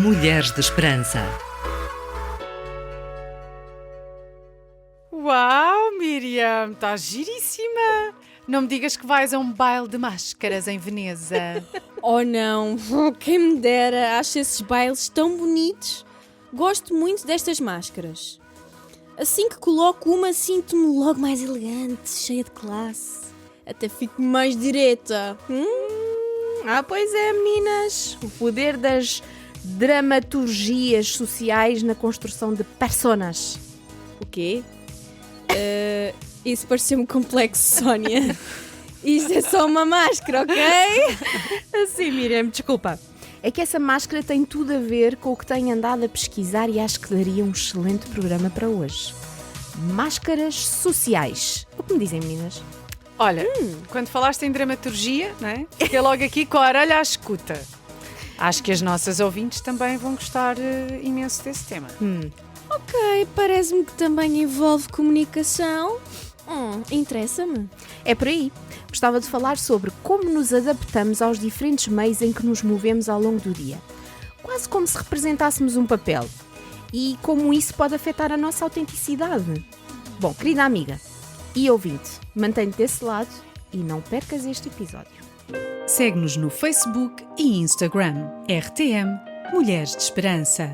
Mulheres de Esperança. Uau, Miriam, estás giríssima! Não me digas que vais a um baile de máscaras em Veneza. Oh não, quem me dera, acho esses bailes tão bonitos. Gosto muito destas máscaras. Assim que coloco uma, sinto-me logo mais elegante, cheia de classe. Até fico mais direta. Pois é, meninas. O poder das dramaturgias sociais na construção de personas. O quê? Isso pareceu-me complexo, Sónia. Isto é só uma máscara, ok? Sim, Miriam, desculpa. É que essa máscara tem tudo a ver com o que tenho andado a pesquisar e acho que daria um excelente programa para hoje. Máscaras sociais. O que me dizem, meninas? Olha, quando falaste em dramaturgia, não é? Fiquei logo aqui com a orelha à escuta. Acho que as nossas ouvintes também vão gostar imenso desse tema. Ok, parece-me que também envolve comunicação. Interessa-me. É por aí. Gostava de falar sobre como nos adaptamos aos diferentes meios em que nos movemos ao longo do dia. Quase como se representássemos um papel. E como isso pode afetar a nossa autenticidade. Bom, querida amiga e ouvinte, mantém-te desse lado e não percas este episódio. Segue-nos no Facebook e Instagram. RTM Mulheres de Esperança.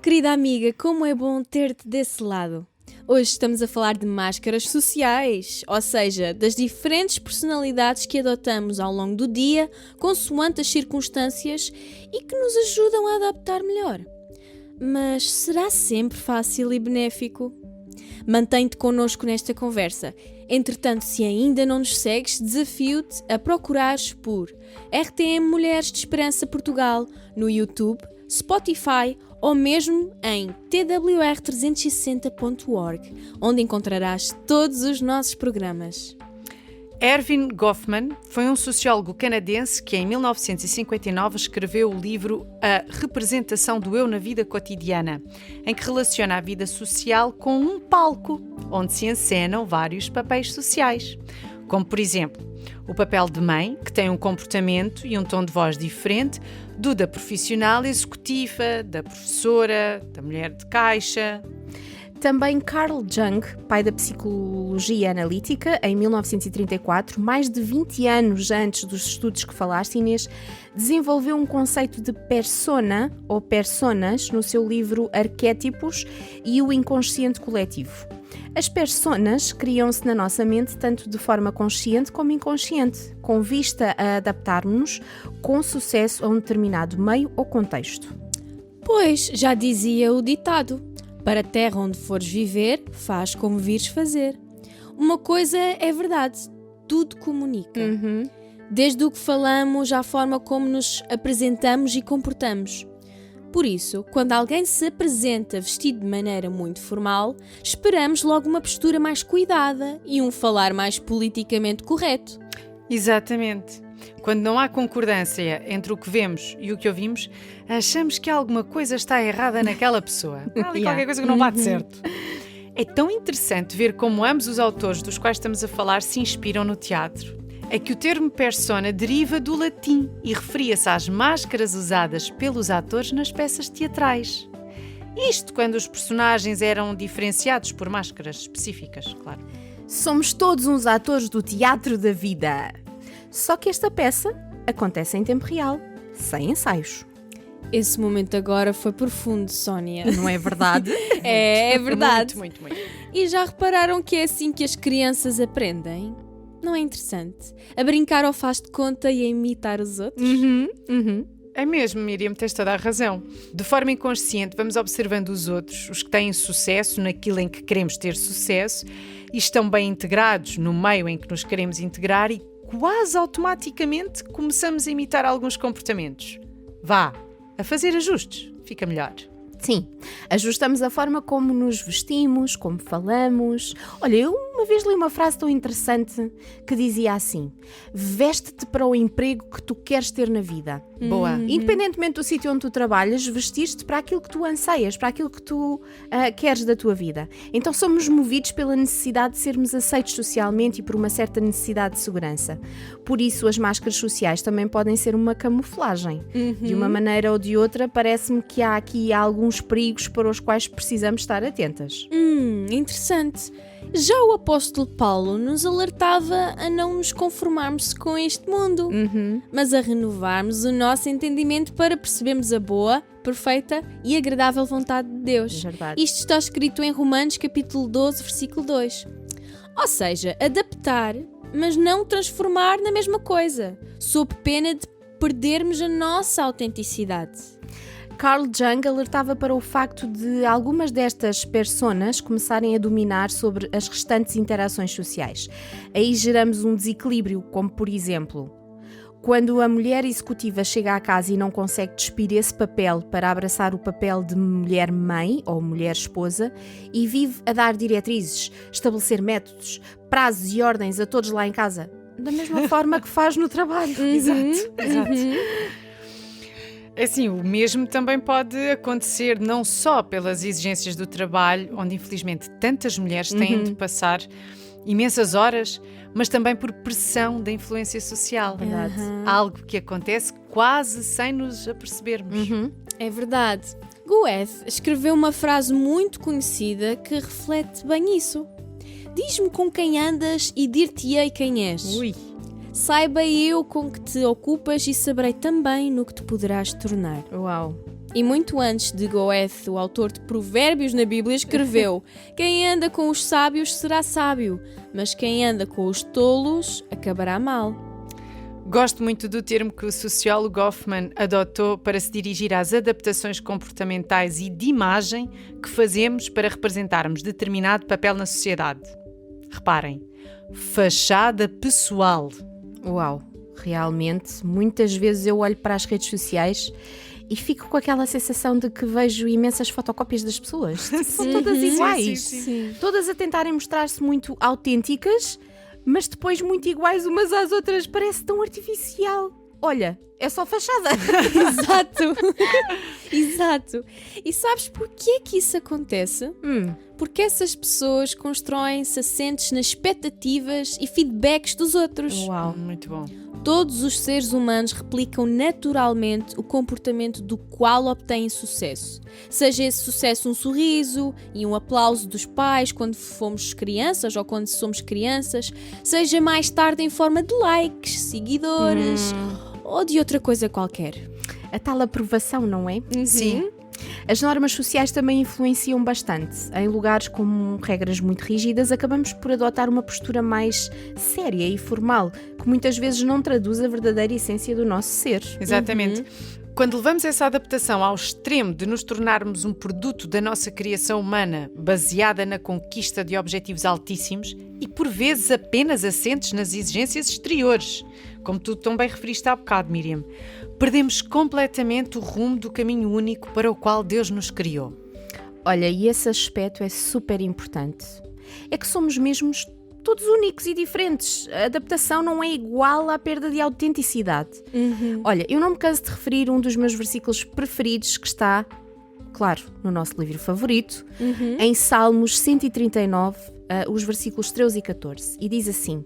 Querida amiga, como é bom ter-te desse lado. Hoje estamos a falar de máscaras sociais, ou seja, das diferentes personalidades que adotamos ao longo do dia, consoante as circunstâncias e que nos ajudam a adaptar melhor. Mas será sempre fácil e benéfico? Mantém-te connosco nesta conversa. Entretanto, se ainda não nos segues, desafio-te a procurares por RTM Mulheres de Esperança Portugal no YouTube, Spotify ou mesmo em twr360.org, onde encontrarás todos os nossos programas. Erving Goffman foi um sociólogo canadense que em 1959 escreveu o livro A Representação do Eu na Vida Cotidiana, em que relaciona a vida social com um palco, onde se encenam vários papéis sociais, como por exemplo, o papel de mãe, que tem um comportamento e um tom de voz diferente do da profissional executiva, da professora, da mulher de caixa. Também Carl Jung, pai da psicologia analítica, em 1934, mais de 20 anos antes dos estudos que falaste, Inês, desenvolveu um conceito de persona ou personas no seu livro Arquétipos e o Inconsciente Coletivo. As personas criam-se na nossa mente tanto de forma consciente como inconsciente, com vista a adaptarmos-nos com sucesso a um determinado meio ou contexto. Pois, já dizia o ditado: para a terra onde fores viver, faz como vires fazer. Uma coisa é verdade, tudo comunica. Desde o que falamos à forma como nos apresentamos e comportamos. Por isso, quando alguém se apresenta vestido de maneira muito formal, esperamos logo uma postura mais cuidada e um falar mais politicamente correto. Exatamente. Quando não há concordância entre o que vemos e o que ouvimos, achamos que alguma coisa está errada naquela pessoa. Há ali qualquer coisa que não bate certo. É tão interessante ver como ambos os autores dos quais estamos a falar se inspiram no teatro. É que o termo persona deriva do latim e referia-se às máscaras usadas pelos atores nas peças teatrais. Isto quando os personagens eram diferenciados por máscaras específicas, claro. Somos todos uns atores do teatro da vida. Só que esta peça acontece em tempo real, sem ensaios. Esse momento agora foi profundo, Sónia. Não é verdade? É verdade. Muito, muito, muito. E já repararam que é assim que as crianças aprendem? Não é interessante? A brincar ao faz de conta e a imitar os outros? É mesmo, Miriam, tens toda a razão. De forma inconsciente, vamos observando os outros, os que têm sucesso naquilo em que queremos ter sucesso e estão bem integrados no meio em que nos queremos integrar e quase automaticamente começamos a imitar alguns comportamentos. Vá, a fazer ajustes, fica melhor. Sim, ajustamos a forma como nos vestimos, como falamos. Olha, eu uma vez li uma frase tão interessante que dizia assim: veste-te para o emprego que tu queres ter na vida. Boa. Independentemente do sítio onde tu trabalhas, vestir-te para aquilo que tu anseias, para aquilo que tu queres da tua vida. Então somos movidos pela necessidade de sermos aceitos socialmente e por uma certa necessidade de segurança. Por isso as máscaras sociais também podem ser uma camuflagem. De uma maneira ou de outra, parece-me que há aqui alguns perigos para os quais precisamos estar atentas. Interessante. Já o apóstolo Paulo nos alertava a não nos conformarmos com este mundo, mas a renovarmos o nosso entendimento para percebermos a boa, perfeita e agradável vontade de Deus. Verdade. Isto está escrito em Romanos capítulo 12, versículo 2. Ou seja, adaptar, mas não transformar na mesma coisa, sob pena de perdermos a nossa autenticidade. Carl Jung alertava para o facto de algumas destas personas começarem a dominar sobre as restantes interações sociais. Aí geramos um desequilíbrio, como por exemplo, quando a mulher executiva chega à casa e não consegue despir esse papel para abraçar o papel de mulher-mãe ou mulher-esposa e vive a dar diretrizes, estabelecer métodos, prazos e ordens a todos lá em casa, da mesma forma que faz no trabalho. Exato. Assim, o mesmo também pode acontecer não só pelas exigências do trabalho, onde infelizmente tantas mulheres têm de passar imensas horas, mas também por pressão da influência social. Verdade. Algo que acontece quase sem nos apercebermos. É verdade. Goethe escreveu uma frase muito conhecida que reflete bem isso. Diz-me com quem andas e dir-te-ei quem és. Ui. Saiba eu com que te ocupas e saberei também no que te poderás tornar. Uau! E muito antes de Goethe, o autor de Provérbios na Bíblia, escreveu: quem anda com os sábios será sábio, mas quem anda com os tolos acabará mal. Gosto muito do termo que o sociólogo Goffman adotou para se dirigir às adaptações comportamentais e de imagem que fazemos para representarmos determinado papel na sociedade. Reparem, fachada pessoal. Uau! Realmente, muitas vezes eu olho para as redes sociais e fico com aquela sensação de que vejo imensas fotocópias das pessoas. São todas iguais. Sim. Todas a tentarem mostrar-se muito autênticas, mas depois muito iguais umas às outras. Parece tão artificial. Olha, é só fachada. Exato. E sabes porquê que isso acontece? Porque essas pessoas constroem-se assentes nas expectativas e feedbacks dos outros. Uau! Muito bom. Todos os seres humanos replicam naturalmente o comportamento do qual obtêm sucesso. Seja esse sucesso um sorriso e um aplauso dos pais quando fomos crianças ou quando somos crianças, seja mais tarde em forma de likes, seguidores ou de outra coisa qualquer. A tal aprovação, não é? Sim. As normas sociais também influenciam bastante. Em lugares com regras muito rígidas, acabamos por adotar uma postura mais séria e formal, que muitas vezes não traduz a verdadeira essência do nosso ser. Exatamente. Quando levamos essa adaptação ao extremo de nos tornarmos um produto da nossa criação humana, baseada na conquista de objetivos altíssimos e por vezes apenas assentes nas exigências exteriores, como tu tão bem referiste há bocado, Miriam, perdemos completamente o rumo do caminho único para o qual Deus nos criou. Olha, e esse aspecto é super importante. É que somos mesmos todos únicos e diferentes. A adaptação não é igual à perda de autenticidade. Olha, eu não me canso de referir um dos meus versículos preferidos que está, claro, no nosso livro favorito, em Salmos 139, os versículos 13 e 14. E diz assim: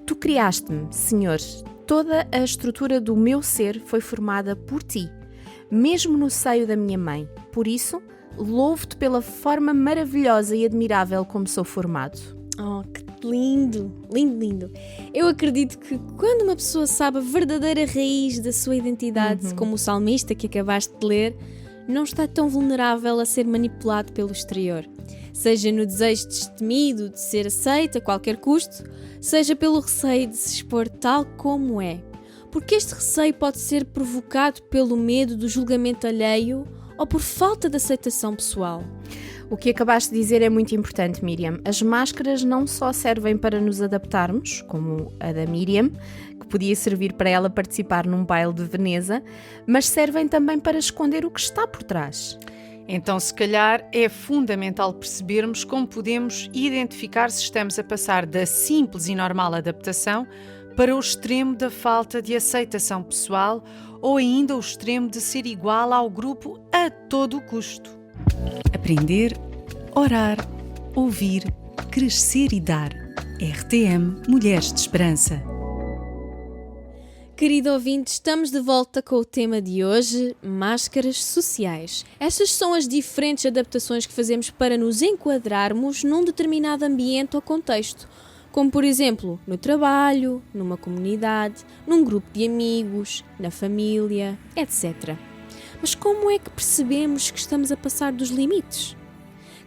Tu criaste-me, Senhor, toda a estrutura do meu ser foi formada por ti, mesmo no seio da minha mãe. Por isso, louvo-te pela forma maravilhosa e admirável como sou formado. Oh, que lindo, lindo, lindo. Eu acredito que quando uma pessoa sabe a verdadeira raiz da sua identidade, como o salmista que acabaste de ler, não está tão vulnerável a ser manipulado pelo exterior. Seja no desejo destemido de ser aceito a qualquer custo, seja pelo receio de se expor tal como é. Porque este receio pode ser provocado pelo medo do julgamento alheio ou por falta de aceitação pessoal. O que acabaste de dizer é muito importante, Miriam. As máscaras não só servem para nos adaptarmos, como a da Miriam, que podia servir para ela participar num baile de Veneza, mas servem também para esconder o que está por trás. Então, se calhar, é fundamental percebermos como podemos identificar se estamos a passar da simples e normal adaptação para o extremo da falta de aceitação pessoal ou ainda o extremo de ser igual ao grupo a todo o custo. Aprender, orar, ouvir, crescer e dar. RTM Mulheres de Esperança. Querido ouvinte, estamos de volta com o tema de hoje, máscaras sociais. Estas são as diferentes adaptações que fazemos para nos enquadrarmos num determinado ambiente ou contexto, como por exemplo, no trabalho, numa comunidade, num grupo de amigos, na família, etc. Mas como é que percebemos que estamos a passar dos limites?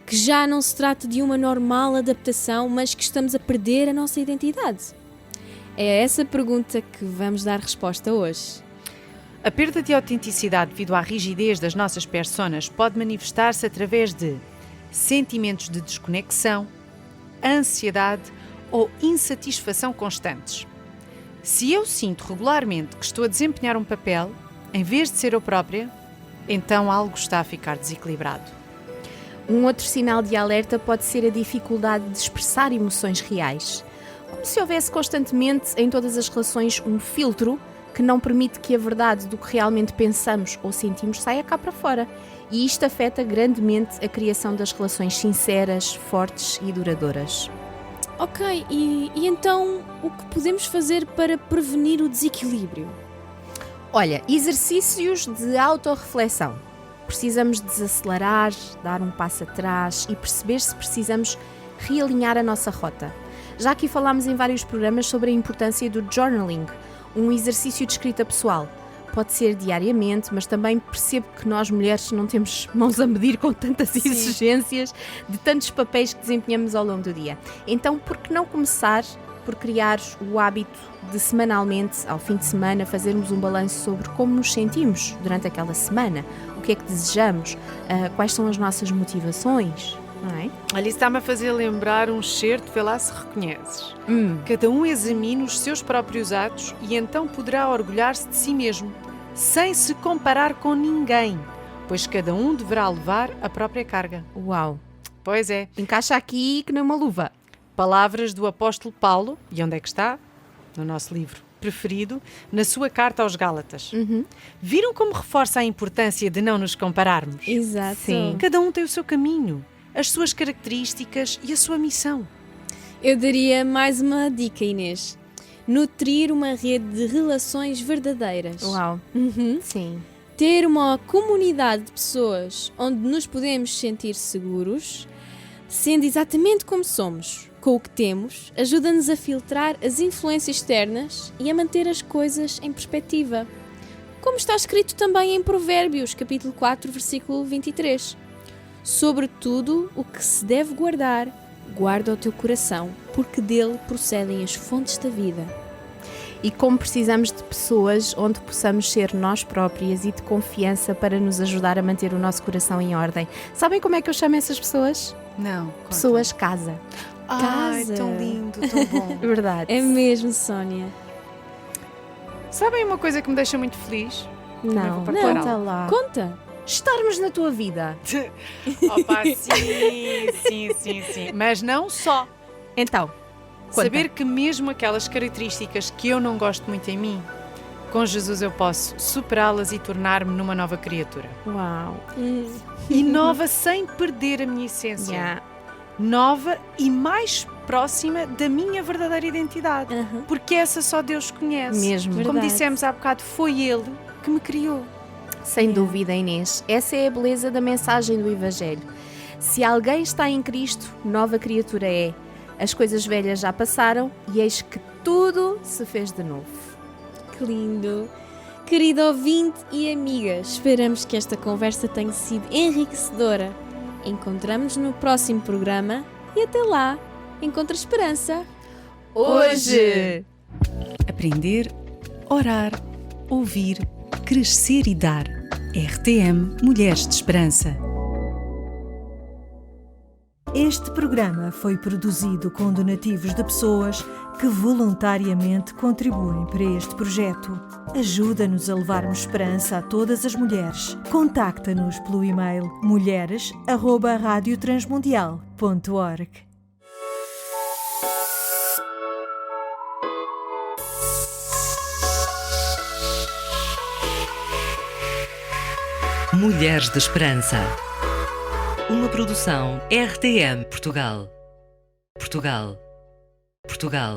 Que já não se trata de uma normal adaptação, mas que estamos a perder a nossa identidade? É a essa pergunta que vamos dar resposta hoje. A perda de autenticidade devido à rigidez das nossas personas pode manifestar-se através de sentimentos de desconexão, ansiedade ou insatisfação constantes. Se eu sinto regularmente que estou a desempenhar um papel, em vez de ser eu própria, então algo está a ficar desequilibrado. Um outro sinal de alerta pode ser a dificuldade de expressar emoções reais. Como se houvesse constantemente em todas as relações um filtro que não permite que a verdade do que realmente pensamos ou sentimos saia cá para fora. E isto afeta grandemente a criação das relações sinceras, fortes e duradouras. Ok, e então o que podemos fazer para prevenir o desequilíbrio? Olha, exercícios de autorreflexão. Precisamos desacelerar, dar um passo atrás e perceber se precisamos realinhar a nossa rota. Já aqui falámos em vários programas sobre a importância do journaling, um exercício de escrita pessoal. Pode ser diariamente, mas também percebo que nós mulheres não temos mãos a medir com tantas exigências de tantos papéis que desempenhamos ao longo do dia. Então, por que não começar por criar o hábito de semanalmente, ao fim de semana, fazermos um balanço sobre como nos sentimos durante aquela semana, o que é que desejamos, quais são as nossas motivações, não é? Olha, isso está-me a fazer lembrar um excerto, vê lá se reconheces. Cada um examine os seus próprios atos e então poderá orgulhar-se de si mesmo, sem se comparar com ninguém, pois cada um deverá levar a própria carga. Uau! Pois é. Encaixa aqui que nem uma luva. Palavras do apóstolo Paulo, e onde é que está? No nosso livro preferido, na sua carta aos Gálatas. Viram como reforça a importância de não nos compararmos? Exato. Sim. Cada um tem o seu caminho, as suas características e a sua missão. Eu daria mais uma dica, Inês. Nutrir uma rede de relações verdadeiras. Uau! Sim. Ter uma comunidade de pessoas onde nos podemos sentir seguros, sendo exatamente como somos, com o que temos, ajuda-nos a filtrar as influências externas e a manter as coisas em perspectiva. Como está escrito também em Provérbios, capítulo 4, versículo 23. Sobretudo o que se deve guardar, guarda o teu coração, porque dele procedem as fontes da vida. E como precisamos de pessoas onde possamos ser nós próprias e de confiança para nos ajudar a manter o nosso coração em ordem. Sabem como é que eu chamo essas pessoas? Não. Pessoas casa. Ai, Casa. tão lindo, tão bom. Verdade. É mesmo, Sónia. Sabem uma coisa que me deixa muito feliz? Não, vou partilhar conta algo. lá. Conta! Estarmos na tua vida. Opa, sim. Mas não só. Então, conta. Saber que mesmo aquelas características que eu não gosto muito em mim, com Jesus eu posso superá-las e tornar-me numa nova criatura. Uau. E nova sem perder a minha essência. Yeah. Nova e mais próxima da minha verdadeira identidade. Porque essa só Deus conhece. Mesmo. Como Verdade. dissemos há bocado, foi Ele que me criou. Sem dúvida, Inês. Essa é a beleza da mensagem do Evangelho. Se alguém está em Cristo, nova criatura é. As coisas velhas já passaram e eis que tudo se fez de novo. Que lindo! Querido ouvinte e amigas, esperamos que esta conversa tenha sido enriquecedora. Encontramos-nos no próximo programa e até lá, encontra esperança. Hoje! Aprender, orar, ouvir, crescer e dar. RTM Mulheres de Esperança. Este programa foi produzido com donativos de pessoas que voluntariamente contribuem para este projeto. Ajuda-nos a levarmos esperança a todas as mulheres. Contacta-nos pelo e-mail mulheres@radiotransmundial.org. Mulheres de Esperança. Uma produção RTM Portugal. Portugal.